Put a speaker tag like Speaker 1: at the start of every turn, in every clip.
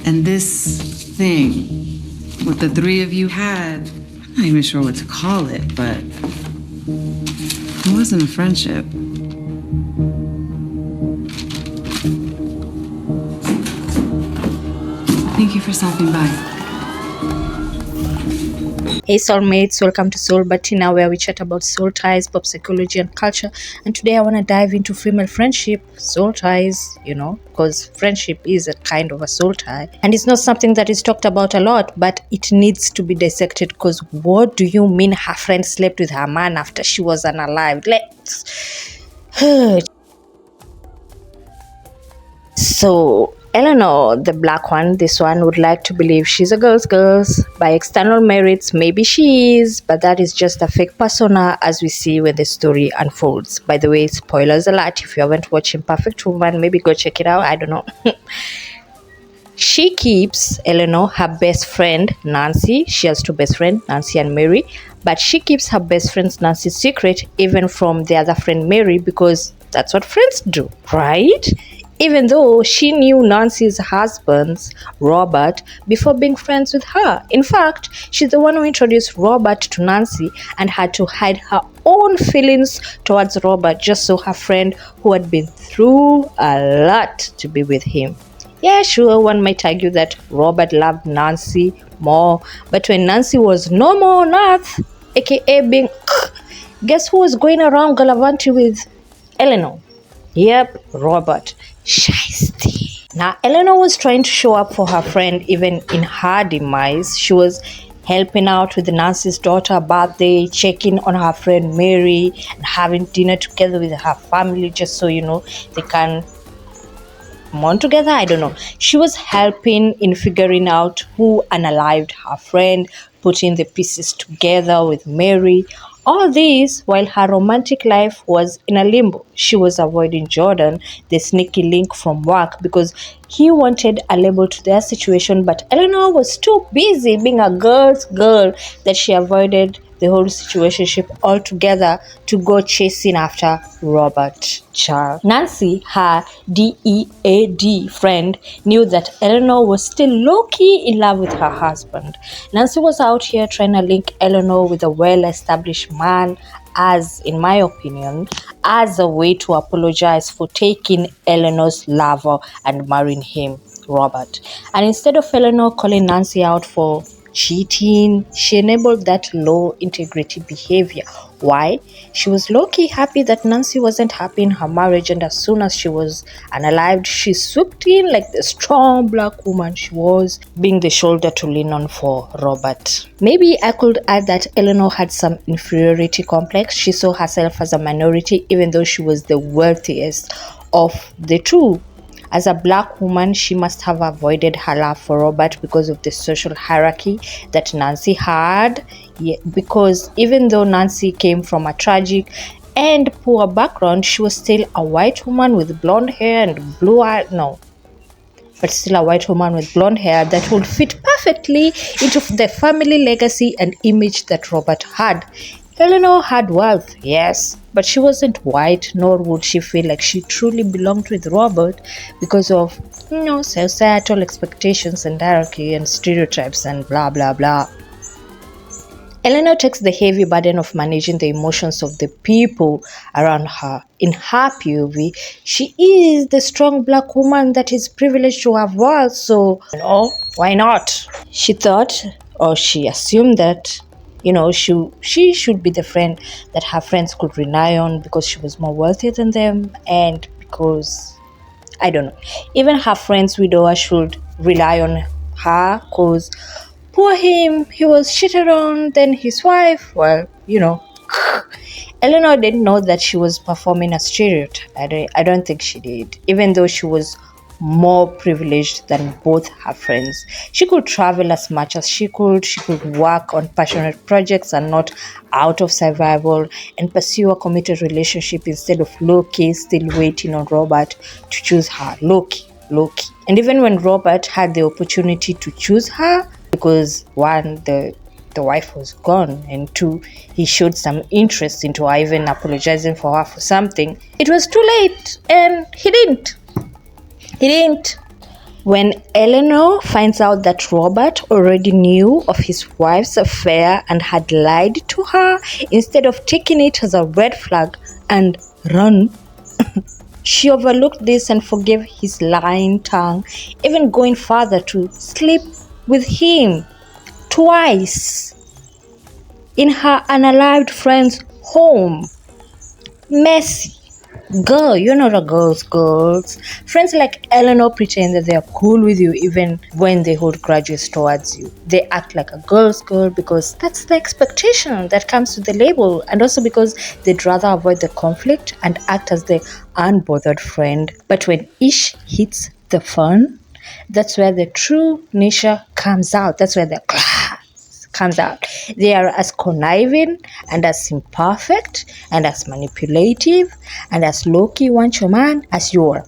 Speaker 1: And this thing, what the three of you had, I'm not even sure what to call it, but it wasn't a friendship. Thank you for stopping by.
Speaker 2: Hey soulmates, welcome to Soul Batina, where we chat about soul ties, pop psychology and culture. And today I want to dive into female friendship, soul ties, because friendship is a kind of a soul tie. And it's not something that is talked about a lot, but it needs to be dissected, because what do you mean her friend slept with her man after she was unalive? So Eleanor, the black one, this one would like to believe she's a girl's. By external merits, maybe she is, but that is just a fake persona, as we see when the story unfolds. By the way, spoilers alert, if you haven't watched Imperfect Woman, maybe go check it out, I don't know. She keeps Eleanor, her best friend, Nancy. She has two best friends, Nancy and Mary. But she keeps her best friend's Nancy's secret, even from the other friend, Mary, because that's what friends do, right? Even though she knew Nancy's husband, Robert, before being friends with her. In fact, she's the one who introduced Robert to Nancy and had to hide her own feelings towards Robert just so her friend, who had been through a lot, to be with him. Yeah, sure, one might argue that Robert loved Nancy more, but when Nancy was no more on earth, aka being, guess who was going around gallivanting with Eleanor? Yep, Robert. Shiesty. Now, Eleanor was trying to show up for her friend even in her demise. She was helping out with Nancy's daughter's birthday, checking on her friend Mary, and having dinner together with her family just so, they can mourn together. I don't know. She was helping in figuring out who unalived her friend, putting the pieces together with Mary. All this while her romantic life was in a limbo. She was avoiding Jordan, the sneaky link from work, because he wanted a label to their situation, but Eleanor was too busy being a girl's girl that she avoided the whole situationship altogether to go chasing after Robert Charles. Nancy, her DEAD friend, knew that Eleanor was still low-key in love with her husband. Nancy was out here trying to link Eleanor with a well-established man, as, in my opinion, as a way to apologize for taking Eleanor's lover and marrying him, Robert. And instead of Eleanor calling Nancy out for cheating, she enabled that low integrity behavior. Why? She was low-key happy that Nancy wasn't happy in her marriage, and as soon as she was unalived, she swooped in like the strong black woman she was, being the shoulder to lean on for Robert. Maybe I could add that Eleanor had some inferiority complex. She saw herself as a minority even though she was the wealthiest of the two. As a black woman, she must have avoided her love for Robert because of the social hierarchy that Nancy had. Yeah, because even though Nancy came from a tragic and poor background, she was still a white woman with blonde hair and blue eyes. No, but still a white woman with blonde hair that would fit perfectly into the family legacy and image that Robert had. Eleanor had wealth, yes, but she wasn't white, nor would she feel like she truly belonged with Robert because of, societal expectations and hierarchy and stereotypes and blah, blah, blah. Eleanor takes the heavy burden of managing the emotions of the people around her. In her POV, she is the strong black woman that is privileged to have wealth, so, why not? She thought, or she assumed that, she should be the friend that her friends could rely on because she was more wealthy than them, and because, I don't know, even her friend's widower should rely on her because poor him, he was cheated on, then his wife, well, Eleanor didn't know that she was performing a stereotype. I don't think she did, even though she was more privileged than both her friends. She could travel as much as she could work on passionate projects and not out of survival, and pursue a committed relationship instead of low-key still waiting on Robert to choose her. Low-key. And even when Robert had the opportunity to choose her, because one, the wife was gone, and two, he showed some interest into her, even apologizing for her for something, it was too late, and he didn't. When Eleanor finds out that Robert already knew of his wife's affair and had lied to her, instead of taking it as a red flag and run, she overlooked this and forgave his lying tongue, even going further to sleep with him twice in her unalived friend's home. Messy. Girl, you're not a girl's. Friends like Eleanor pretend that they're cool with you even when they hold grudges towards you. They act like a girl's girl because that's the expectation that comes with the label, and also because they'd rather avoid the conflict and act as the unbothered friend. But when ish hits the fun, that's where the true nature comes out. That's where the comes out. They are as conniving and as imperfect and as manipulative and as low-key want your man as you are.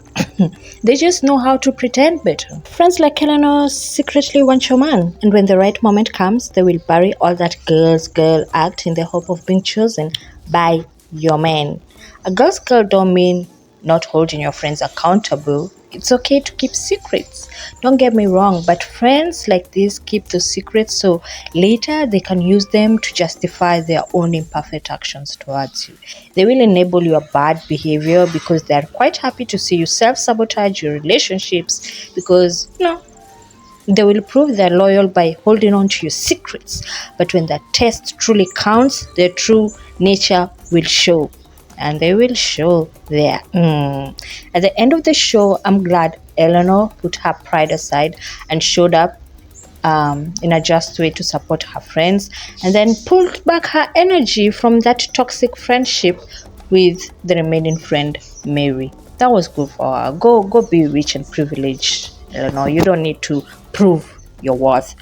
Speaker 2: They just know how to pretend better. Friends like Eleanor secretly want your man, and when the right moment comes, they will bury all that girl act in the hope of being chosen by your man. A girl's girl don't mean not holding your friends accountable. It's okay to keep secrets. Don't get me wrong, but friends like this keep those secrets so later they can use them to justify their own imperfect actions towards you. They will enable your bad behavior because they are quite happy to see you self-sabotage your relationships because, they will prove they're loyal by holding on to your secrets. But when the test truly counts, their true nature will show. And they will show there. At the end of the show, I'm glad Eleanor put her pride aside and showed up in a just way to support her friends, and then pulled back her energy from that toxic friendship with the remaining friend, Mary. That was good for her. Go be rich and privileged, Eleanor. You don't need to prove your worth.